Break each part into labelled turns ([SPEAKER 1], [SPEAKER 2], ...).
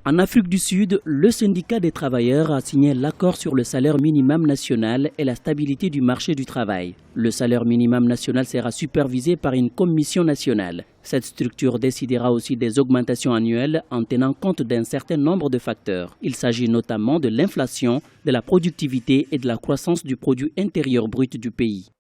[SPEAKER 1] En Afrique du Sud, le syndicat des travailleurs a signé l'accord sur le salaire minimum national et la stabilité du marché du travail. Le salaire minimum national sera supervisé par une commission nationale. Cette structure décidera aussi des augmentations annuelles en tenant compte d'un certain nombre de facteurs. Il s'agit notamment de l'inflation, de la productivité et de la croissance du produit intérieur brut du pays.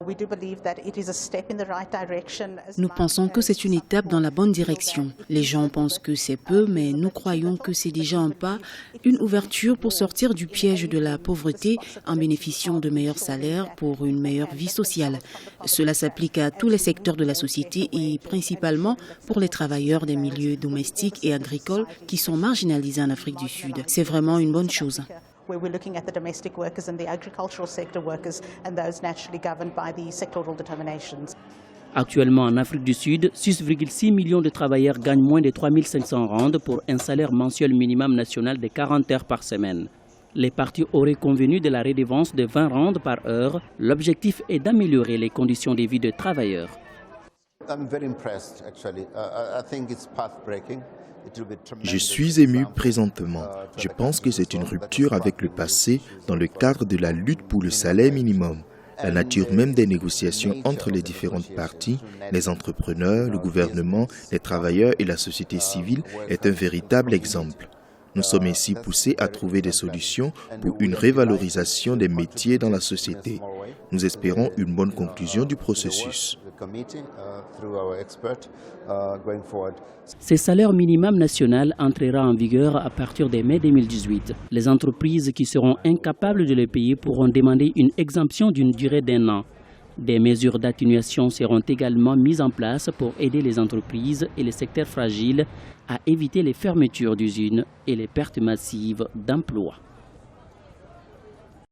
[SPEAKER 2] Nous pensons que c'est une étape dans la bonne direction. Les gens pensent que c'est peu, mais nous croyons que c'est déjà un pas, une ouverture pour sortir du piège de la pauvreté en bénéficiant de meilleurs salaires pour une meilleure vie sociale. Cela s'applique à tous les secteurs de la société et principalement pour les travailleurs des milieux domestiques et agricoles qui sont marginalisés en Afrique du Sud. C'est vraiment une bonne chose.
[SPEAKER 1] Actuellement, en Afrique du Sud, 6,6 millions de travailleurs gagnent moins de 3 500 rand pour un salaire mensuel minimum national de 40 heures par semaine. Les partis auraient convenu de la redevance de 20 rand par heure. L'objectif est d'améliorer les conditions de vie des travailleurs.
[SPEAKER 3] Je suis ému présentement. Je pense que c'est une rupture avec le passé dans le cadre de la lutte pour le salaire minimum. La nature même des négociations entre les différentes parties, les entrepreneurs, le gouvernement, les travailleurs et la société civile est un véritable exemple. Nous sommes ainsi poussés à trouver des solutions pour une révalorisation des métiers dans la société. Nous espérons une bonne conclusion du processus.
[SPEAKER 1] Ce salaire minimum national entrera en vigueur à partir de mai 2018. Les entreprises qui seront incapables de le payer pourront demander une exemption d'une durée d'1 an. Des mesures d'atténuation seront également mises en place pour aider les entreprises et les secteurs fragiles à éviter les fermetures d'usines et les pertes massives d'emplois.